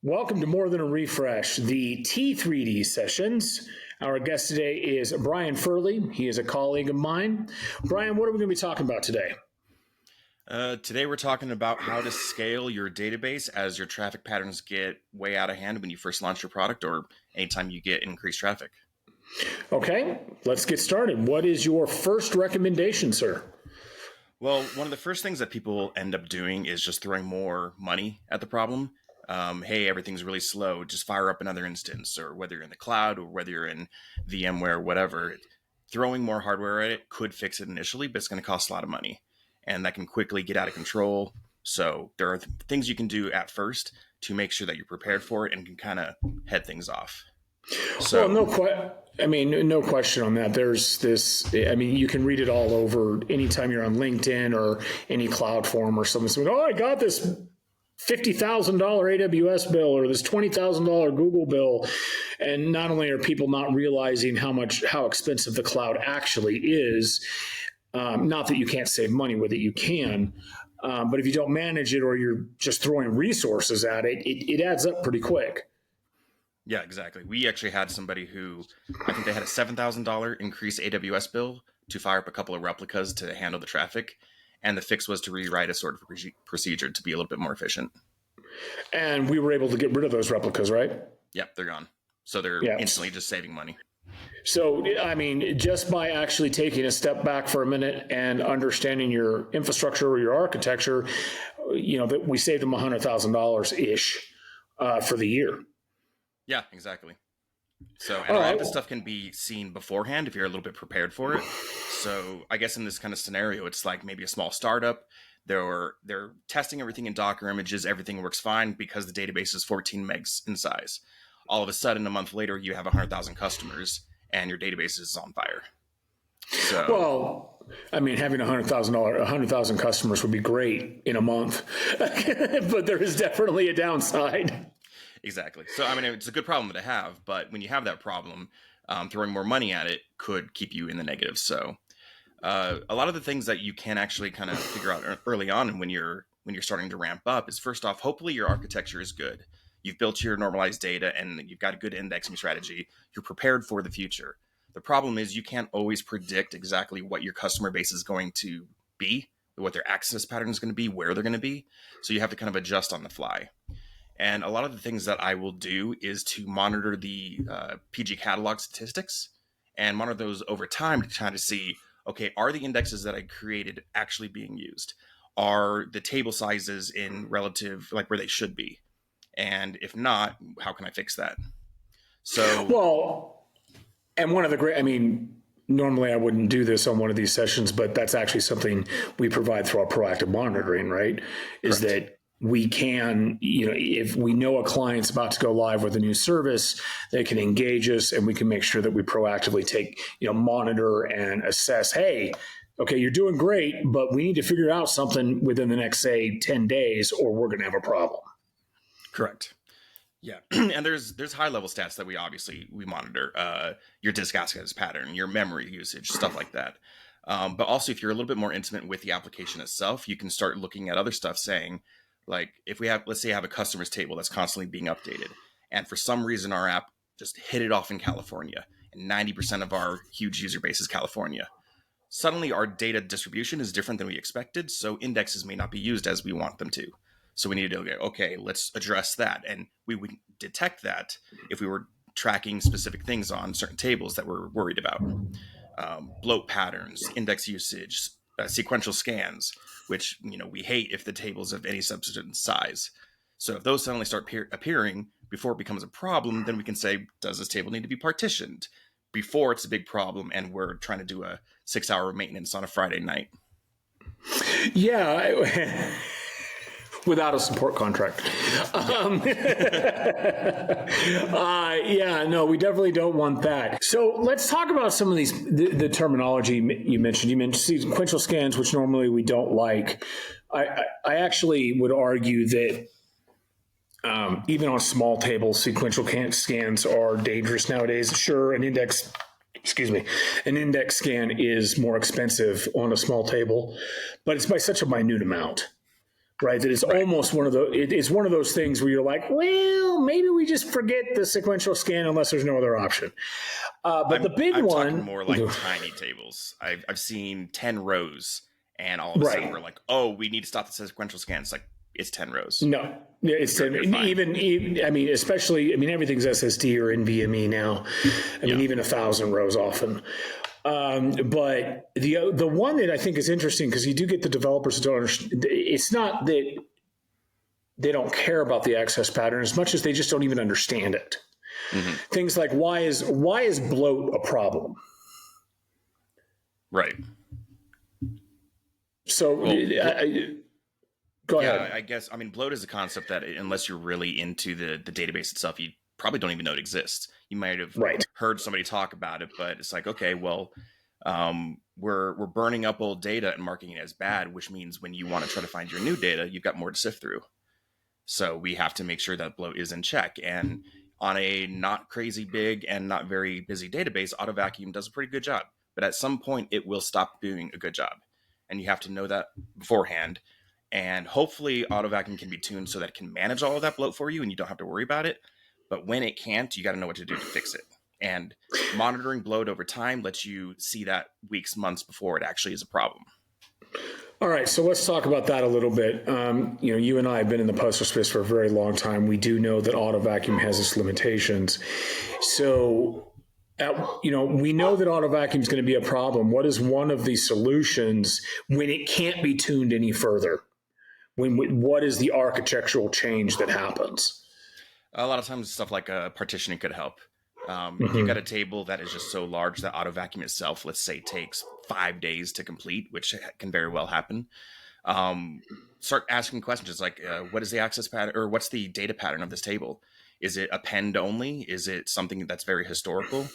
Welcome to More Than a Refresh, the T3D Sessions. Our guest today is Brian Fehrle. He is a colleague of mine. Brian, what are we going to be talking about today? Today we're talking about how to scale your database as your traffic patterns get way out of hand when you first launch your product or anytime you get increased traffic. Okay, let's get started. What is your first recommendation, sir? Well, one of the first things that people end up doing is just throwing more money at the problem. Hey, everything's really slow. Just fire up another instance, or whether you're in the cloud or whether you're in VMware, whatever. Throwing more hardware at it could fix it initially, but it's going to cost a lot of money. And that can quickly get out of control. So there are things you can do at first to make sure that you're prepared for it and can kind of head things off. So, well, no question on that. There's this, you can read it all over anytime you're on LinkedIn or any cloud forum or something. So, I got this $50,000 AWS bill or this $20,000 Google bill. And not only are people not realizing how expensive the cloud actually is, not that you can't save money with it, you can. But if you don't manage it or you're just throwing resources at it, it adds up pretty quick. Yeah, exactly. We actually had somebody who, I think they had a $7,000 increased AWS bill to fire up a couple of replicas to handle the traffic. And the fix was to rewrite a sort of procedure to be a little bit more efficient. And we were able to get rid of those replicas, right? Yep, they're gone. So they're instantly just saving money. So, just by actually taking a step back for a minute and understanding your infrastructure or your architecture, that we saved them $100,000-ish for the year. Yeah, exactly. So, and a lot of this stuff can be seen beforehand if you're a little bit prepared for it. So I guess in this kind of scenario, it's like maybe a small startup. They're testing everything in Docker images. Everything works fine because the database is 14 megs in size. All of a sudden, a month later, you have 100,000 customers and your database is on fire. So, well, having 100,000 customers would be great in a month, but there is definitely a downside. Exactly. So, it's a good problem to have, but when you have that problem, throwing more money at it could keep you in the negative. So, a lot of the things that you can actually kind of figure out early on when you're starting to ramp up is, first off, hopefully your architecture is good. You've built your normalized data and you've got a good indexing strategy. You're prepared for the future. The problem is you can't always predict exactly what your customer base is going to be, what their access pattern is going to be, where they're going to be. So you have to kind of adjust on the fly. And a lot of the things that I will do is to monitor the PG catalog statistics and monitor those over time to try to see, okay, are the indexes that I created actually being used? Are the table sizes in relative, like where they should be? And if not, how can I fix that? So, well, and one of the great, normally I wouldn't do this on one of these sessions, but that's actually something we provide through our proactive monitoring, right? Is correct. that we can, if we know a client's about to go live with a new service, they can engage us and we can make sure that we proactively take, monitor and assess, hey, okay, you're doing great, but we need to figure out something within the next, say, 10 days or we're going to have a problem. Correct. Yeah. And there's high level stats that we monitor, your disk access pattern, your memory usage, stuff like that. But also if you're a little bit more intimate with the application itself, you can start looking at other stuff saying, like if we have, let's say I have a customers table that's constantly being updated. And for some reason, our app just hit it off in California and 90% of our huge user base is California. Suddenly our data distribution is different than we expected. So indexes may not be used as we want them to. So we need to go, okay, let's address that. And we would detect that if we were tracking specific things on certain tables that we're worried about. Bloat patterns, index usage, sequential scans, which we hate if the table's of any substantive size. So if those suddenly start appearing before it becomes a problem, then we can say, does this table need to be partitioned before it's a big problem and we're trying to do a 6-hour maintenance on a Friday night? Yeah. Without a support contract. We definitely don't want that. So let's talk about some of the terminology you mentioned. You mentioned sequential scans, which normally we don't like. I actually would argue that even on small tables, sequential scans are dangerous nowadays. Sure, an index scan is more expensive on a small table, but it's by such a minute amount. right? That it's almost it's one of those things where you're like, well, maybe we just forget the sequential scan unless there's no other option. But the big I'm one, talking more like tiny tables. I've seen 10 rows, and all of a Right. sudden we're like, oh, we need to stop the sequential scan. It's like, it's 10 rows. no, yeah, it's You're fine. even. I mean, especially. I mean, everything's SSD or NVMe now. I mean, even 1,000 rows often. But the one that I think is interesting, because you do get the developers who don't understand. It's not that they don't care about the access pattern as much as they just don't even understand it. Mm-hmm. Things like why is bloat a problem? Right. So go ahead. Yeah, I guess. I mean, bloat is a concept that unless you're really into the database itself, you probably don't even know it exists. You might have heard somebody talk about it, but it's like, okay, well, we're burning up old data and marking it as bad, which means when you want to try to find your new data, you've got more to sift through. So we have to make sure that bloat is in check. And on a not crazy big and not very busy database, autovacuum does a pretty good job. But at some point, it will stop doing a good job. And you have to know that beforehand. And hopefully, autovacuum can be tuned so that it can manage all of that bloat for you and you don't have to worry about it. But when it can't, you got to know what to do to fix it. And monitoring bloat over time lets you see that weeks, months before it actually is a problem. All right, so let's talk about that a little bit. You and I have been in the Postgres space for a very long time. We do know that autovacuum has its limitations. So, we know that autovacuum is going to be a problem. What is one of the solutions when it can't be tuned any further? What is the architectural change that happens? A lot of times, stuff like partitioning could help. If you've got a table that is just so large that autovacuum itself, let's say, takes 5 days to complete, which can very well happen, start asking questions like, what is the access pattern, or what's the data pattern of this table? Is it append only? Is it something that's very historical?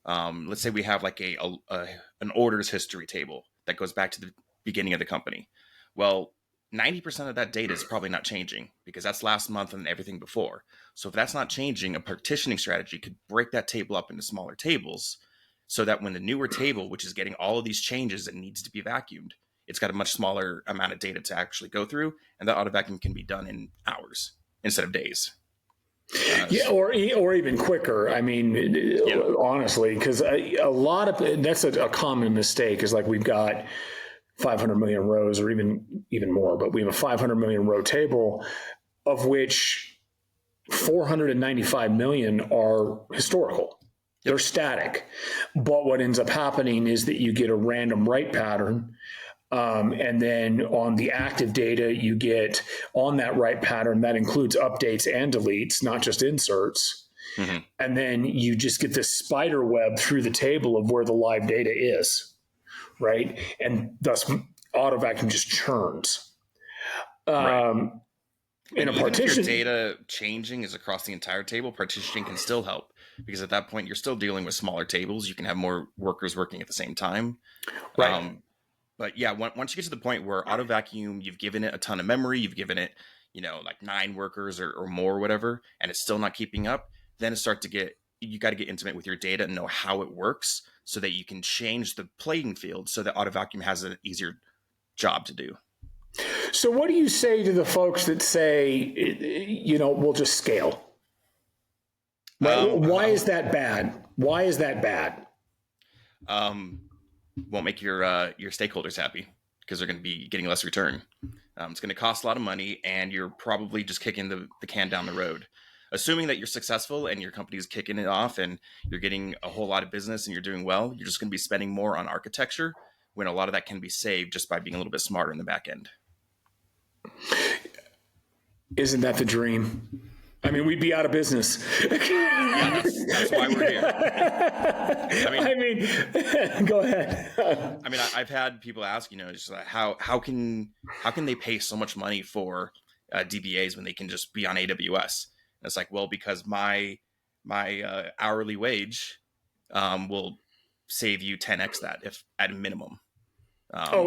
Let's say we have like an orders history table that goes back to the beginning of the company. Well, 90% of that data is probably not changing because that's last month and everything before. So if that's not changing, a partitioning strategy could break that table up into smaller tables so that when the newer table, which is getting all of these changes and needs to be vacuumed, it's got a much smaller amount of data to actually go through, and that auto vacuum can be done in hours instead of days. Or even quicker. I mean, honestly, because a lot of that's a common mistake is like we've got 500 million rows or even more, but we have a 500 million row table of which 495 million are historical. They're static. But what ends up happening is that you get a random write pattern. And then on the active data, you get on that write pattern that includes updates and deletes, not just inserts. Mm-hmm. And then you just get this spider web through the table of where the live data is. Right. And thus autovacuum just churns. Right. In a even partition, if your data changing is across the entire table, partitioning can still help because at that point you're still dealing with smaller tables. You can have more workers working at the same time. Right. But yeah, once you get to the point where autovacuum, you've given it a ton of memory, you've given it, like 9 workers or more or whatever, and it's still not keeping up, then you got to get intimate with your data and know how it works so that you can change the playing field so that autovacuum has an easier job to do. So what do you say to the folks that say, we'll just scale? Why is that bad? Why is that bad? Won't make your stakeholders happy because they're going to be getting less return. It's going to cost a lot of money, and you're probably just kicking the can down the road. Assuming that you're successful and your company is kicking it off and you're getting a whole lot of business and you're doing well, you're just going to be spending more on architecture when a lot of that can be saved just by being a little bit smarter in the back end. Isn't that the dream? I mean, we'd be out of business. Yeah, that's why we're here. I mean, go ahead. I mean, I've had people ask, just like, how can they pay so much money for DBAs when they can just be on AWS? And it's like, well, because my hourly wage will save you 10x that if at a minimum.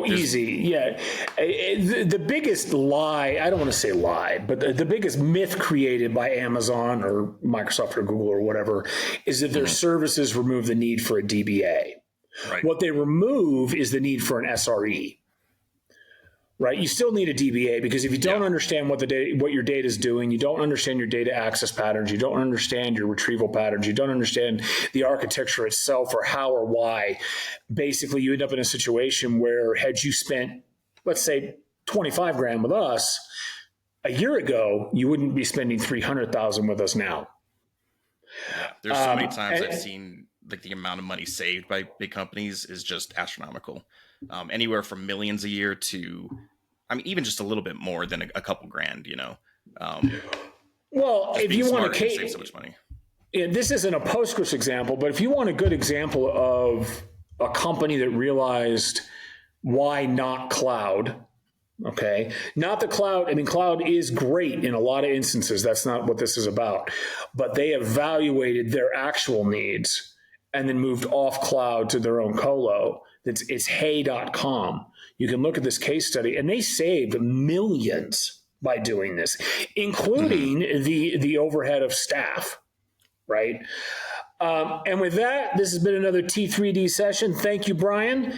Easy. Yeah. The biggest lie, I don't want to say lie, but the biggest myth created by Amazon or Microsoft or Google or whatever is that their services remove the need for a DBA. Right. What they remove is the need for an SRE. right? You still need a DBA, because if you don't Yeah. understand what what your data is doing, you don't understand your data access patterns, you don't understand your retrieval patterns, you don't understand the architecture itself or how or why, basically you end up in a situation where had you spent, let's say, 25 grand with us a year ago, you wouldn't be spending 300,000 with us now. Yeah. There's so many times I've seen like the amount of money saved by big companies is just astronomical. Anywhere from millions a year to, I mean, even just a little bit more than a couple grand, you know. Well, Just if being you want smart to, and save so much money. this isn't a Postgres example, but if you want a good example of a company that realized why not cloud, okay, not the cloud. I mean, cloud is great in a lot of instances. That's not what this is about. But they evaluated their actual needs and then moved off cloud to their own colo. It's hey.com. You can look at this case study, and they saved millions by doing this, including the overhead of staff, right? And with that, this has been another T3D session. Thank you, Brian.